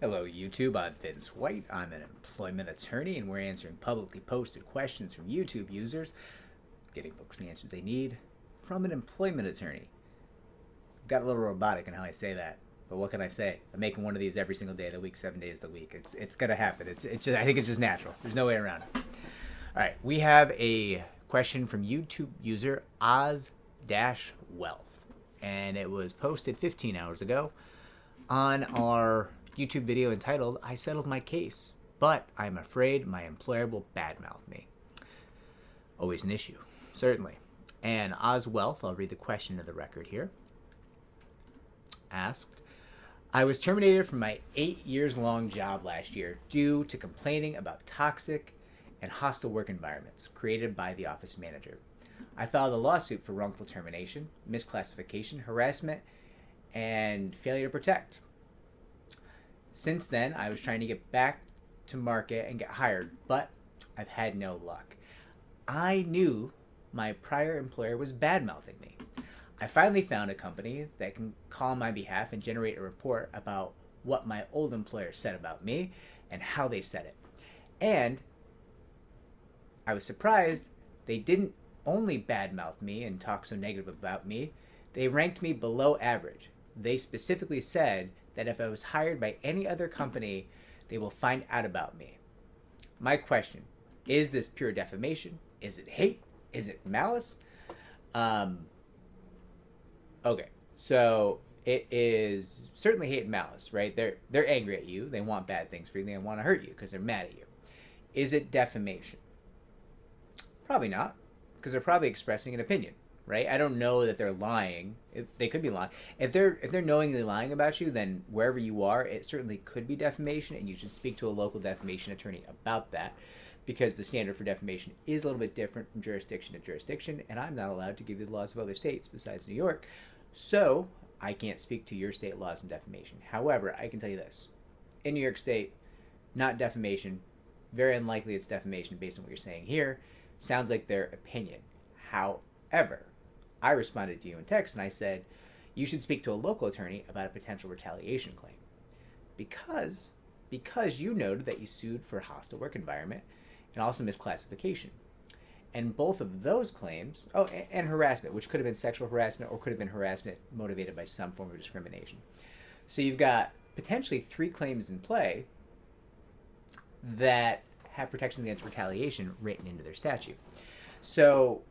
Hello, YouTube. I'm Vince White. I'm an employment attorney, and we're answering publicly posted questions from YouTube users, getting folks the answers they need from an employment attorney. Got a little robotic in how I say that, but what can I say? I'm making one of these every single day of the week, 7 days of the week. It's gonna happen. It's just, I think it's just natural. There's no way around it. All right, we have a question from YouTube user Oz-Wealth, and it was posted 15 hours ago on our YouTube video entitled, I Settled My Case, but I'm afraid my employer will badmouth me. Always an issue, certainly. And Oz Wealth, I'll read the question to the record here, asked, I was terminated from my 8 years long job last year due to complaining about toxic and hostile work environments created by the office manager. I filed a lawsuit for wrongful termination, misclassification, harassment, and failure to protect. Since then, I was trying to get back to market and get hired, but I've had no luck. I knew my prior employer was bad-mouthing me. I finally found a company that can call on my behalf and generate a report about what my old employer said about me and how they said it. And I was surprised they didn't only bad-mouth me and talk so negative about me, they ranked me below average. They specifically said that if I was hired by any other company, they will find out about me. My question, is this pure defamation? Is it hate? Is it malice? Okay, so it is certainly hate and malice, right? They're angry at you. They want bad things for you. They want to hurt you because they're mad at you. Is it defamation? Probably not, because they're probably expressing an opinion. Right? I don't know that they're lying. They could be lying. If they're knowingly lying about you, then wherever you are, it certainly could be defamation, and you should speak to a local defamation attorney about that, because the standard for defamation is a little bit different from jurisdiction to jurisdiction, and I'm not allowed to give you the laws of other states besides New York, so I can't speak to your state laws in defamation. However, I can tell you this. In New York State, not defamation. Very unlikely it's defamation based on what you're saying here. Sounds like their opinion. However, I responded to you in text and I said, you should speak to a local attorney about a potential retaliation claim. Because you noted that you sued for a hostile work environment and also misclassification. And both of those claims, and harassment, which could have been sexual harassment or could have been harassment motivated by some form of discrimination. So you've got potentially 3 claims in play that have protections against retaliation written into their statute. So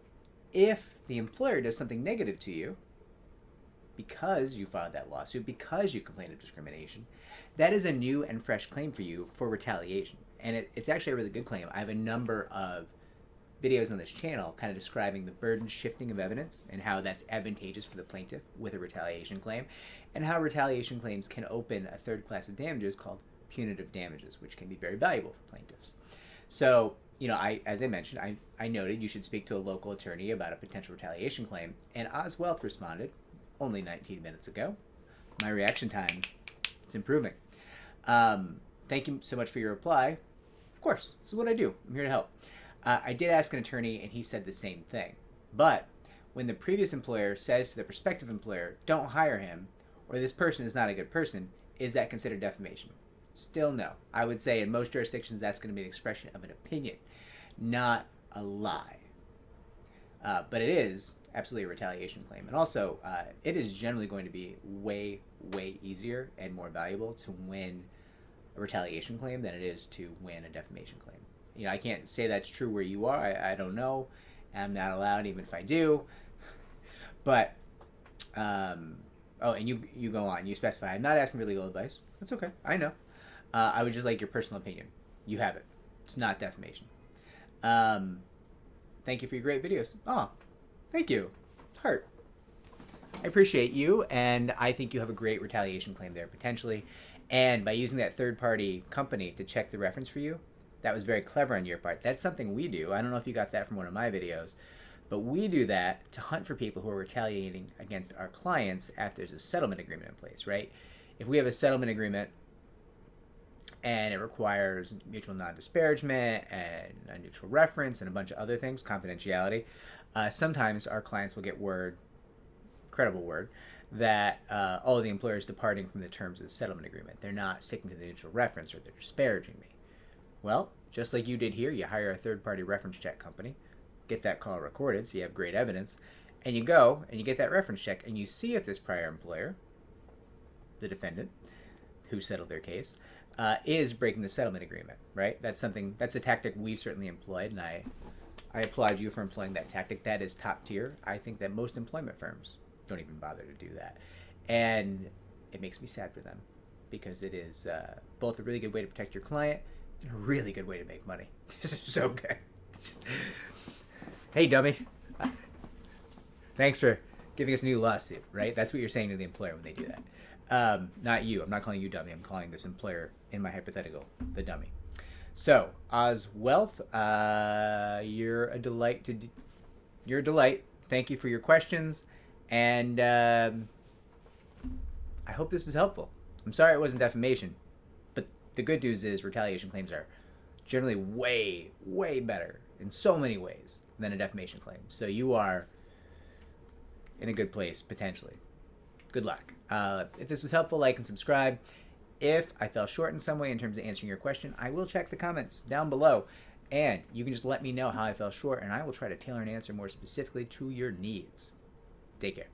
if the employer does something negative to you because you filed that lawsuit, because you complained of discrimination, that is a new and fresh claim for you for retaliation. And it's actually a really good claim. I have a number of videos on this channel kind of describing the burden shifting of evidence and how that's advantageous for the plaintiff with a retaliation claim, and how retaliation claims can open a third class of damages called punitive damages, which can be very valuable for plaintiffs. So, as I mentioned, I noted you should speak to a local attorney about a potential retaliation claim, and Oz Wealth responded only 19 minutes ago. My reaction time, it's improving. Thank you so much for your reply. Of course, this is what I do. I'm here to help. I did ask an attorney, and he said the same thing. But when the previous employer says to the prospective employer, don't hire him, or this person is not a good person, is that considered defamation? Still no. I would say in most jurisdictions that's going to be an expression of an opinion, not a lie. But it is absolutely a retaliation claim. And also, it is generally going to be way, way easier and more valuable to win a retaliation claim than it is to win a defamation claim. I can't say that's true where you are. I don't know. I'm not allowed, even if I do. But, and you go on. You specify, I'm not asking for legal advice. That's okay. I know. I would just like your personal opinion. You have it. It's not defamation. Thank you for your great videos. Oh, thank you. Heart. I appreciate you, and I think you have a great retaliation claim there, potentially. And by using that third-party company to check the reference for you, that was very clever on your part. That's something we do. I don't know if you got that from one of my videos, but we do that to hunt for people who are retaliating against our clients after there's a settlement agreement in place, right? If we have a settlement agreement and it requires mutual non-disparagement and a neutral reference and a bunch of other things, confidentiality, sometimes our clients will get word, credible word, that the employer is departing from the terms of the settlement agreement. They're not sticking to the neutral reference, or they're disparaging me. Well, just like you did here, you hire a third-party reference check company, get that call recorded so you have great evidence, and you go and you get that reference check and you see if this prior employer, the defendant who settled their case, is breaking the settlement agreement, right? That's a tactic we've certainly employed, and I applaud you for employing that tactic. That is top tier. I think that most employment firms don't even bother to do that. And it makes me sad for them, because it is both a really good way to protect your client and a really good way to make money. This is so good. Hey, dummy. Thanks for giving us a new lawsuit, right? That's what you're saying to the employer when they do that. Not you. I'm not calling you dummy. I'm calling this employer, in my hypothetical, the dummy. So, Oz Wealth, you're a delight. You're a delight. Thank you for your questions, and I hope this is helpful. I'm sorry it wasn't defamation, but the good news is retaliation claims are generally way, way better in so many ways than a defamation claim. So you are in a good place, potentially. Good luck. If this is helpful, like and subscribe. If I fell short in some way in terms of answering your question, I will check the comments down below, and you can just let me know how I fell short, and I will try to tailor an answer more specifically to your needs. Take care.